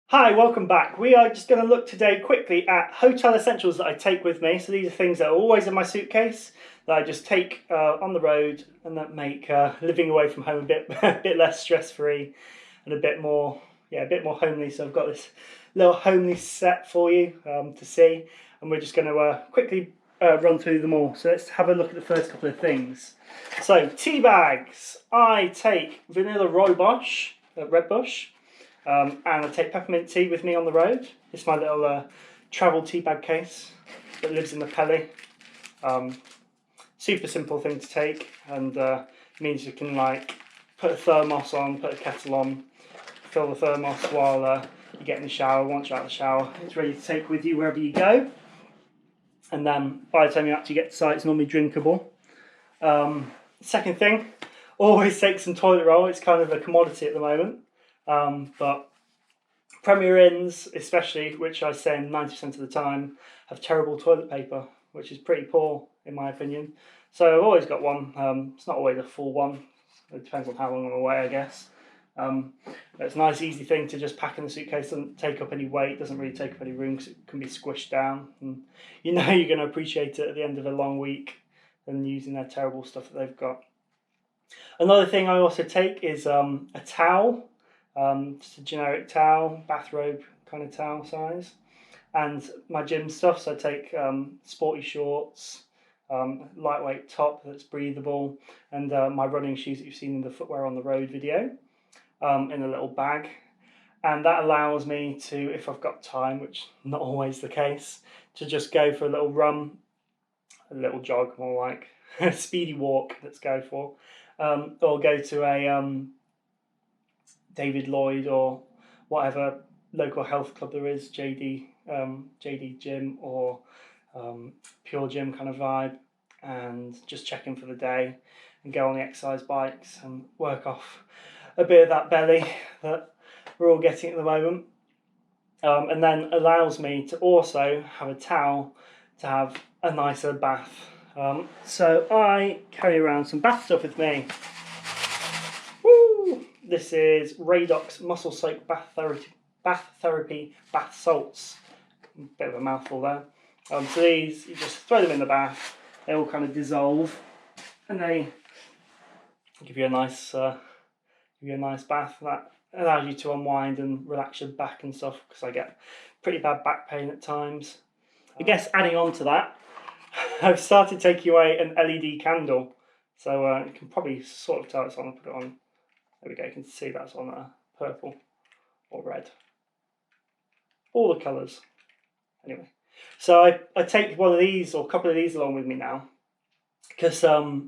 Hi, welcome back. We are just going to look today quickly at hotel essentials that I take with me. So these are things that are always in my suitcase that I just take on the road and that make living away from home a bit less stress-free and a bit more homely. So I've got this little homely set for you to see, and we're just going to quickly run through them all. So let's have a look at the first couple of things. So tea bags. I take vanilla Rooibos, Redbush. And I take peppermint tea with me on the road. It's my little travel tea bag case that lives in the pelly. Super simple thing to take, and means you can put a thermos on, put a kettle on, fill the thermos while you get in the shower. Once you're out of the shower, it's ready to take with you wherever you go. And then by the time you actually get to site, it's normally drinkable. Second thing, always take some toilet roll. It's kind of a commodity at the moment. But Premier Inns, especially, which I send 90% of the time, have terrible toilet paper, which is pretty poor in my opinion. So I've always got one. It's not always a full one. It depends on how long I'm away, I guess. It's a nice, easy thing to just pack in the suitcase. Doesn't take up any weight. Doesn't really take up any room because it can be squished down. And you know you're going to appreciate it at the end of a long week than using their terrible stuff that they've got. Another thing I also take is a towel. Just a generic towel, bathrobe kind of towel size, and my gym stuff. So I take sporty shorts, lightweight top that's breathable, and my running shoes that you've seen in the Footwear on the Road video in a little bag. And that allows me to, if I've got time, which is not always the case, to just go for a little run, a little jog, more like a speedy walk, let's go for, or go to a David Lloyd or whatever local health club there is, JD Gym or Pure Gym kind of vibe, and just check in for the day and go on the exercise bikes and work off a bit of that belly that we're all getting at the moment. And then allows me to also have a towel to have a nicer bath. So I carry around some bath stuff with me. This is Radox Muscle Soak Bath Therapy Bath Salts. Bit of a mouthful there. So these, you just throw them in the bath. They all kind of dissolve, and they give you a nice bath that allows you to unwind and relax your back and stuff. Because I get pretty bad back pain at times. I guess adding on to that, I've started taking away an LED candle. So you can probably sort of tell it's on. I'll put it on. There we go, you can see that's on purple or red. All the colours. Anyway, so I take one of these or a couple of these along with me now, because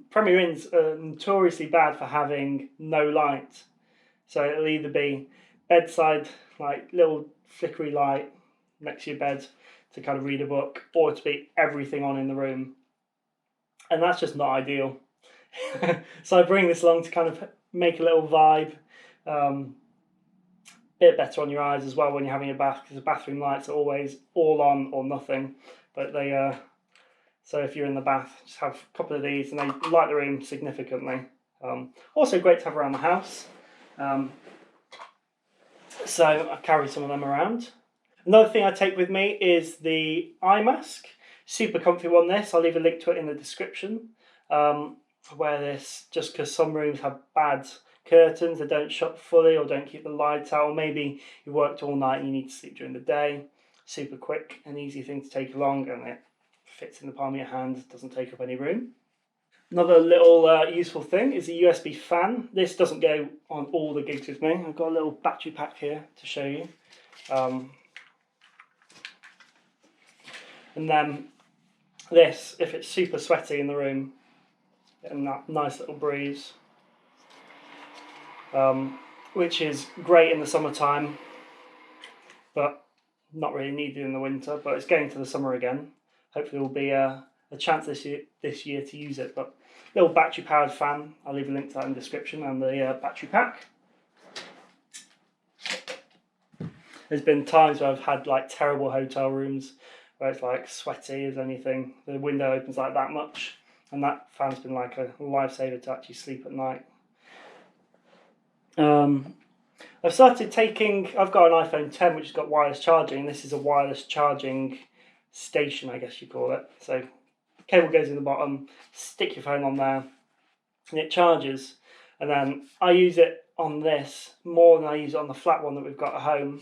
Premier Inns are notoriously bad for having no light. So it'll either be bedside, like little flickery light next to your bed to kind of read a book, or to be everything on in the room. And that's just not ideal. So I bring this along to kind of make a little vibe, bit better on your eyes as well when you're having a bath, because the bathroom lights are always all on or nothing. But they, so if you're in the bath, just have a couple of these, and they light the room significantly. Also great to have around the house. So I carry some of them around. Another thing I take with me is the eye mask. Super comfy one, this. I'll leave a link to it in the description. I wear this just because some rooms have bad curtains, they don't shut fully or don't keep the lights out, or maybe you worked all night and you need to sleep during the day. Super quick and easy thing to take along, and it fits in the palm of your hand, doesn't take up any room. Another little useful thing is a USB fan. This doesn't go on all the gigs with me. I've got a little battery pack here to show you. And then this, if it's super sweaty in the room, and that nice little breeze, which is great in the summertime, but not really needed in the winter. But it's getting to the summer again. Hopefully there will be a chance this year to use it. But little battery powered fan, I'll leave a link to that in the description, and the battery pack. There's been times where I've had terrible hotel rooms where it's sweaty as anything. The window opens that much. And that fan's been like a lifesaver to actually sleep at night. I've started taking, I've got an iPhone 10 which has got wireless charging. This is a wireless charging station, I guess you call it. So cable goes in the bottom, stick your phone on there, and it charges. And then I use it on this more than I use it on the flat one that we've got at home.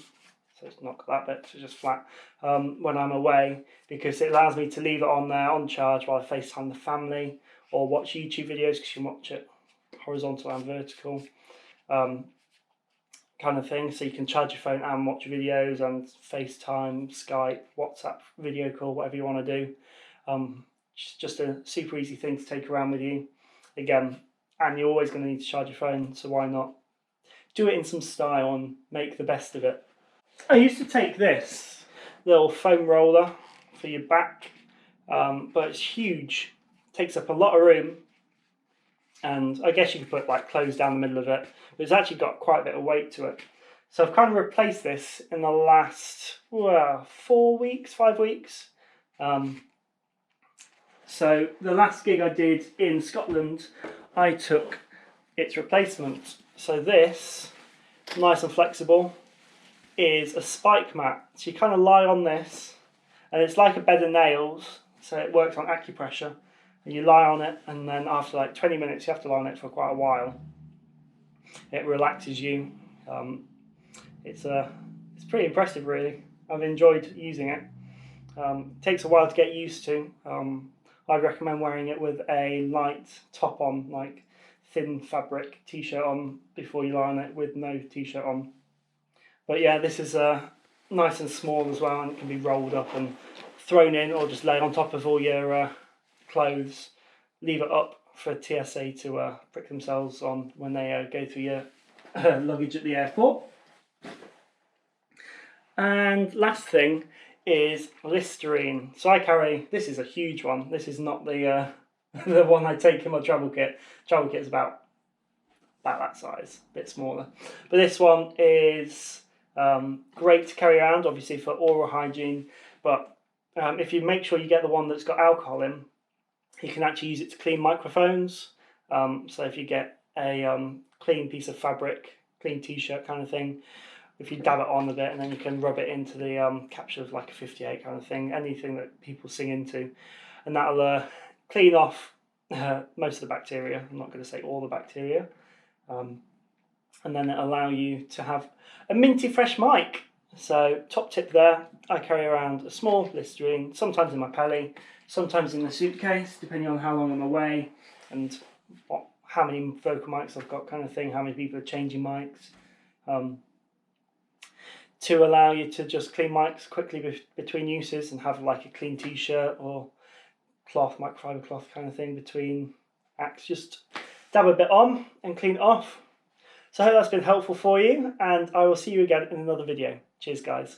So it's not got that bit, it's just flat, when I'm away, because it allows me to leave it on there on charge while I FaceTime the family or watch YouTube videos, because you can watch it horizontal and vertical, kind of thing. So you can charge your phone and watch videos and FaceTime, Skype, WhatsApp, video call, whatever you want to do. Just a super easy thing to take around with you. Again, and you're always going to need to charge your phone, so why not do it in some style and make the best of it. I used to take this little foam roller for your back, but it's huge, takes up a lot of room, and I guess you could put like clothes down the middle of it, but it's actually got quite a bit of weight to it. So I've kind of replaced this in the last 4 weeks, 5 weeks. So the last gig I did in Scotland, I took its replacement. So this, nice and flexible, is a spike mat. So you kind of lie on this, and it's like a bed of nails, so it works on acupressure, and you lie on it, and then after like 20 minutes you have to lie on it for quite a while. It relaxes you. It's pretty impressive, really. I've enjoyed using it. It takes a while to get used to. I'd recommend wearing it with a light top on, like thin fabric t-shirt on, before you lie on it with no t-shirt on. But yeah, this is nice and small as well, and it can be rolled up and thrown in, or just lay on top of all your clothes. Leave it up for TSA to prick themselves on when they go through your luggage at the airport. And last thing is Listerine. So I carry, this is a huge one. This is not the the one I take in my travel kit. Travel kit is about that size, a bit smaller. But this one is great to carry around, obviously for oral hygiene. But if you make sure you get the one that's got alcohol in, you can actually use it to clean microphones. So if you get a clean piece of fabric, clean t-shirt kind of thing, if you dab it on a bit, and then you can rub it into the capture of like a 58 kind of thing, anything that people sing into, and that'll clean off most of the bacteria. I'm not going to say all the bacteria. And then it'll allow you to have a minty fresh mic. So top tip there, I carry around a small Listerine, sometimes in my pelly, sometimes in the suitcase, depending on how long I'm away and how many vocal mics I've got, kind of thing, how many people are changing mics. To allow you to just clean mics quickly between uses, and have like a clean t-shirt or cloth, microfiber cloth kind of thing between acts. Just dab a bit on and clean it off. So I hope that's been helpful for you, and I will see you again in another video. Cheers, guys.